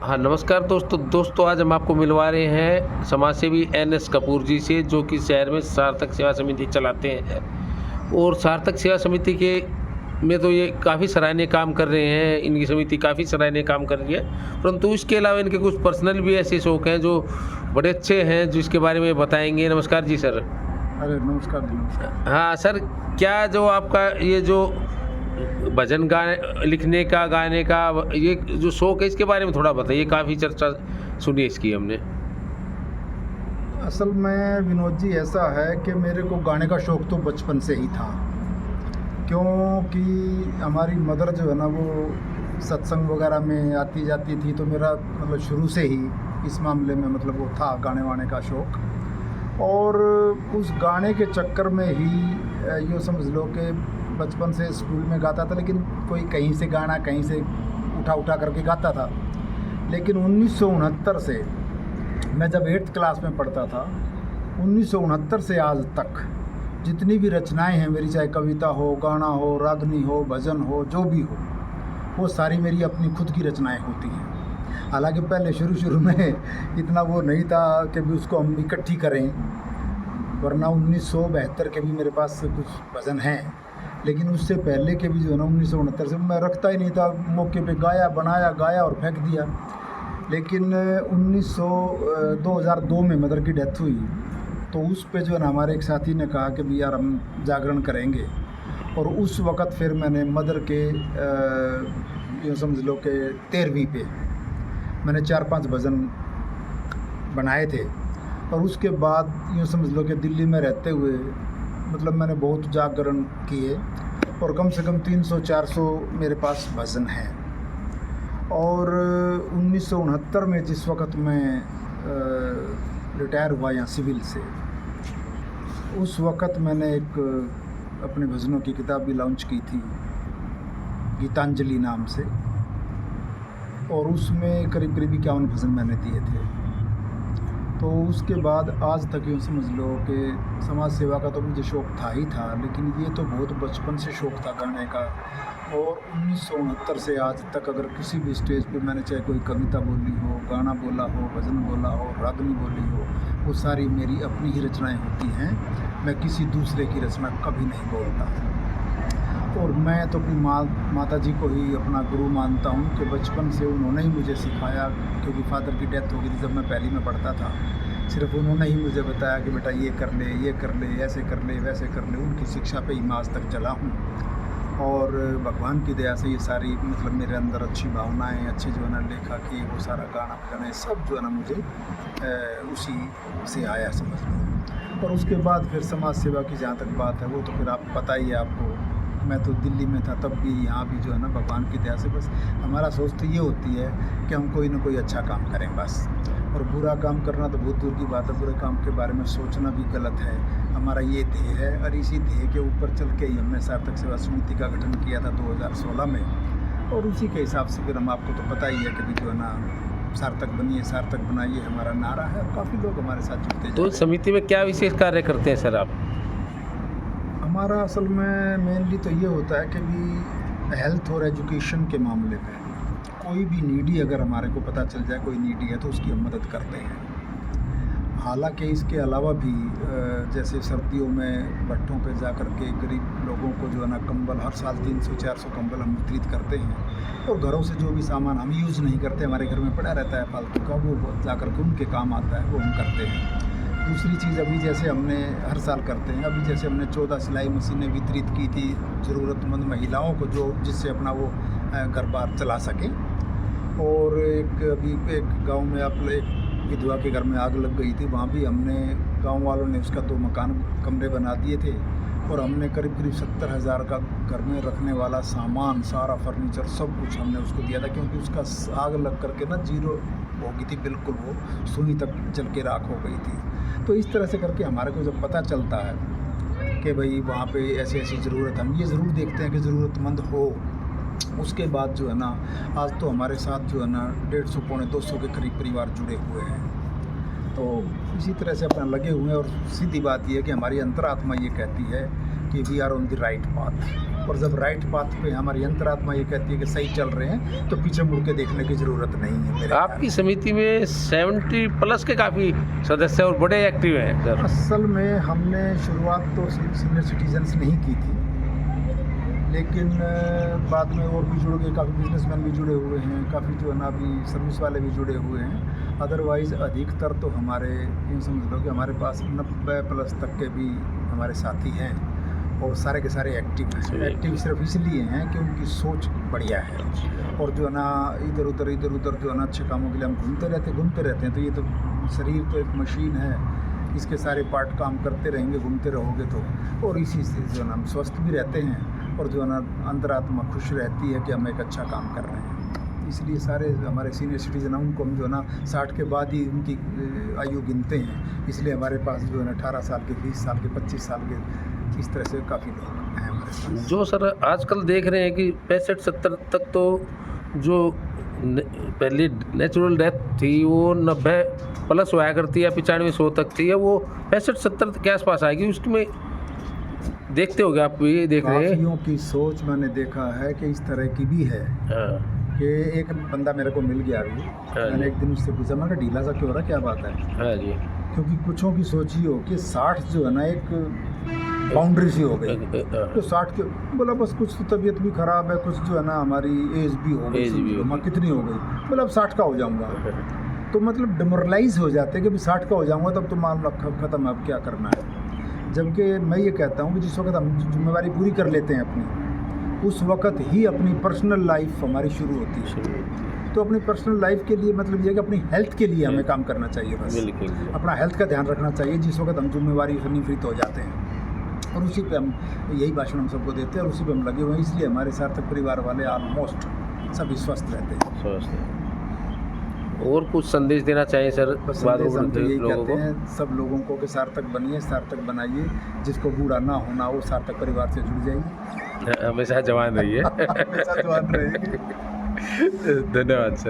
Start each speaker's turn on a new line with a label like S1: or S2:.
S1: हाँ, नमस्कार दोस्तों आज हम आपको मिलवा रहे हैं समाजसेवी एनएस कपूर जी से, जो कि शहर में सार्थक सेवा समिति चलाते हैं। और सार्थक सेवा समिति के में तो ये काफ़ी सराहनीय काम कर रहे हैं, इनकी समिति काफ़ी सराहनीय काम कर रही है। परंतु इसके अलावा इनके कुछ पर्सनल भी ऐसे शौक हैं जो बड़े अच्छे हैं, जिसके बारे में बताएंगे। नमस्कार जी सर।
S2: अरे नमस्कार जी, नमस्कार।
S1: हाँ सर, क्या जो आपका ये जो भजन गाने लिखने का, गाने का ये जो शौक है, इसके बारे में थोड़ा बताइए। काफ़ी चर्चा सुनी इसकी हमने।
S2: असल में विनोद जी ऐसा है कि मेरे को गाने का शौक़ तो बचपन से ही था, क्योंकि हमारी मदर जो है ना वो सत्संग वगैरह में आती जाती थी, तो मेरा मतलब शुरू से ही इस मामले में मतलब वो था गाने वाने का शौक़। और उस गाने के चक्कर में ही यूँ समझ लो कि बचपन से स्कूल में गाता था, लेकिन कोई कहीं से गाना कहीं से उठा करके गाता था। लेकिन 1969 से, मैं जब 8th क्लास में पढ़ता था, 1969 से आज तक जितनी भी रचनाएं हैं मेरी, चाहे कविता हो, गाना हो, रागनी हो, भजन हो, जो भी हो, वो सारी मेरी अपनी खुद की रचनाएं होती हैं। हालांकि पहले शुरू में इतना वो नहीं था कि भी उसको हम इकट्ठी करें, वरना 1972 के भी मेरे पास कुछ भजन हैं, लेकिन उससे पहले के भी जो है ना 1969 से मैं रखता ही नहीं था। मौके पे गाया, बनाया, गाया और फेंक दिया। लेकिन 2002 में मदर की डेथ हुई, तो उस पे जो है ना हमारे एक साथी ने कहा कि भी यार हम जागरण करेंगे। और उस वक़्त फिर मैंने मदर के यूँ समझ लो कि 13वीं पे मैंने 4-5 भजन बनाए थे। और उसके बाद यूँ समझ लो कि दिल्ली में रहते हुए मतलब मैंने बहुत जागरण किए, और कम से कम 300-400 मेरे पास भजन हैं। और 1969 में जिस वक़्त मैं रिटायर हुआ यहाँ सिविल से, उस वक़्त मैंने एक अपने भजनों की किताब भी लॉन्च की थी, गीतांजलि नाम से, और उसमें करीब 51 भजन मैंने दिए थे। तो उसके बाद आज तक यूँ समझ लो कि समाज सेवा का तो मुझे शौक़ था ही था, लेकिन ये तो बहुत बचपन से शौक़ था गाने का। और 1969 से आज तक अगर किसी भी स्टेज पे मैंने चाहे कोई कविता बोली हो, गाना बोला हो, भजन बोला हो, रागनी बोली हो, वो सारी मेरी अपनी ही रचनाएं होती हैं। मैं किसी दूसरे की रचना कभी नहीं बोलता। और मैं तो अपनी माता जी को ही अपना गुरु मानता हूँ कि बचपन से उन्होंने ही मुझे सिखाया, क्योंकि फादर की डेथ हो गई थी जब मैं पहली में पढ़ता था। सिर्फ उन्होंने ही मुझे बताया कि बेटा ये कर ले, ये कर ले, ऐसे कर ले, वैसे कर ले। उनकी शिक्षा पे ही मैं आज तक चला हूँ। और भगवान की दया से ये सारी मतलब मेरे अंदर अच्छी भावनाएं, अच्छे जो है ना लेखा की, वो सारा गाना बजाना सब जो है ना मुझे उसी से आया समझ लो। और उसके बाद फिर समाज सेवा की जहाँ तक बात है, वो तो फिर आप पता ही है आपको, मैं तो दिल्ली में था तब भी, यहाँ भी जो है ना भगवान की दया से बस हमारा सोच तो ये होती है कि हम कोई ना कोई अच्छा काम करें बस। और बुरा काम करना तो बहुत दूर की बात है, बुरे काम के बारे में सोचना भी गलत है। हमारा ये ध्येय है, और इसी ध्येय के ऊपर चल के ही हमने सार्थक सेवा समिति का गठन किया था 2016 में। और उसी के हिसाब से फिर हम, आपको तो पता ही है कि जो है ना सार्थक बनिए, सार्थक बनाइए हमारा नारा है, और काफ़ी लोग हमारे साथ जुड़ते हैं।
S1: तो इस समिति में क्या विशेष कार्य करते हैं सर आप?
S2: हमारा असल में मेनली तो ये होता है कि भी हेल्थ और एजुकेशन के मामले में कोई भी नीडी अगर हमारे को पता चल जाए कोई नीडी है, तो उसकी हम मदद करते हैं। हालांकि इसके अलावा भी जैसे सर्दियों में भट्टों पे जा कर के गरीब लोगों को जो है ना कंबल, हर साल 300-400 कंबल हम वितरित करते हैं। और घरों से जो भी सामान हम यूज़ नहीं करते, हमारे घर में पड़ा रहता है फालतू का, वो जा कर के उनके काम आता है, वो हम करते हैं। दूसरी चीज़ अभी जैसे हमने हर साल करते हैं, अभी जैसे हमने 14 सिलाई मशीनें वितरित की थी ज़रूरतमंद महिलाओं को, जो जिससे अपना वो घर बार चला सके। और अभी एक गांव में एक विधवा के घर में आग लग गई थी, वहाँ भी हमने गांव वालों ने उसका 2 मकान कमरे बना दिए थे। और हमने करीब 70,000 का घर में रखने वाला सामान, सारा फर्नीचर, सब कुछ हमने उसको दिया था, क्योंकि उसका आग लग करके ना जीरो हो गई थी, बिल्कुल वो सुई तक जल के राख हो गई थी। तो इस तरह से करके हमारे को जब पता चलता है कि भाई वहाँ पे ऐसी ऐसी ज़रूरत, हम ये ज़रूर देखते हैं कि ज़रूरतमंद हो। उसके बाद जो है ना आज तो हमारे साथ जो है ना 150-200 के करीब परिवार जुड़े हुए हैं। तो इसी तरह से अपना लगे हुए हैं। और सीधी बात यह है कि हमारी अंतरात्मा ये कहती है कि we are on the right path. और जब राइट पाथ पे हमारी अंतरात्मा ये कहती है कि सही चल रहे हैं तो पीछे मुड़ के देखने की ज़रूरत नहीं है मेरे ख्याल
S1: आपकी समिति में 70+ के काफ़ी सदस्य और बड़े एक्टिव हैं
S2: में।
S1: सर।
S2: असल में हमने शुरुआत तो सीनियर सिटीजन्स नहीं की थी, लेकिन बाद में और भी जुड़ गए, काफ़ी बिजनेसमैन भी जुड़े हुए हैं, काफ़ी जो है ना अभी सर्विस वाले भी जुड़े हुए हैं। अदरवाइज़ अधिकतर तो हमारे यूँ समझ लो कि हमारे पास 90+ तक के भी हमारे साथी हैं और सारे के सारे एक्टिव हैं। एक्टिव सिर्फ इसलिए हैं कि उनकी सोच बढ़िया है और जो है ना इधर उधर जो है ना अच्छे कामों के लिए हम घूमते रहते हैं। तो ये तो शरीर तो एक मशीन है, इसके सारे पार्ट काम करते रहेंगे, घूमते रहोगे तो, और इसी से जो है ना हम स्वस्थ भी रहते हैं और जो है ना अंतरात्मा खुश रहती है कि हम एक अच्छा काम कर रहे हैं। इसलिए सारे हमारे सीनियर सिटीजन हैं उनको हम जो है ना 60 के बाद ही उनकी आयु गिनते हैं। इसलिए हमारे पास जो है ना 18 साल के, 20 साल के, 25 साल के, इस तरह से काफ़ी लोग हैं हमारे पास।
S1: जो सर आजकल देख रहे हैं कि 65-70 तक तो जो पहली नेचुरल डेथ थी वो 90+ हुआ करती है, 95-100 तक थी, वो 65-70 के आसपास आएगी। उसमें देखते होगे आप, ये देख रहे हैं
S2: काफियों की सोच मैंने देखा है कि इस तरह की भी है कि एक बंदा मेरे को मिल गया अभी, मैंने एक दिन उससे पूछा, मैं कहा ढीला सा क्यों हो रहा, क्या बात है?
S1: हाँ जी।
S2: क्योंकि कुछों की सोच ही हो कि 60 जो है ना एक बाउंड्री सी हो गई, तो 60 के बोला बस कुछ तो तबीयत भी ख़राब है, कुछ जो है ना हमारी एज भी हो गई, माँ कितनी हो गई, बोला अब 60 का हो जाऊँगा। तो मतलब डिमोरलाइज हो जाते हैं कि अभी 60 का हो जाऊँगा तब तो मामला ख़त्म है, अब क्या करना है। जबकि मैं ये कहता हूँ कि जिस वक्त हम जिम्मेवारी पूरी कर लेते हैं अपनी, उस वक्त ही अपनी पर्सनल लाइफ हमारी शुरू होती है। तो अपनी पर्सनल लाइफ के लिए मतलब ये है कि अपनी हेल्थ के लिए हमें काम करना चाहिए, बस अपना हेल्थ का ध्यान रखना चाहिए जिस वक्त हम जिम्मेवारी से निवृत्त हो जाते हैं। और उसी पे हम यही भाषण हम सबको देते हैं और उसी पे हम लगे हुए हैं। इसलिए हमारे सार्थक परिवार वाले ऑलमोस्ट सभी स्वस्थ रहते हैं।
S1: और कुछ संदेश देना चाहिए सर?
S2: संदेश हम तो यही कहते हैं सब लोगों को कि सार्थक बनिए, सार्थक बनाइए। जिसको बूढ़ा ना होना वो सार्थक परिवार से जुड़ जाइए,
S1: हमेशा जवान रहिए।
S2: हमेशा जवान रहेंगे।
S1: धन्यवाद सर।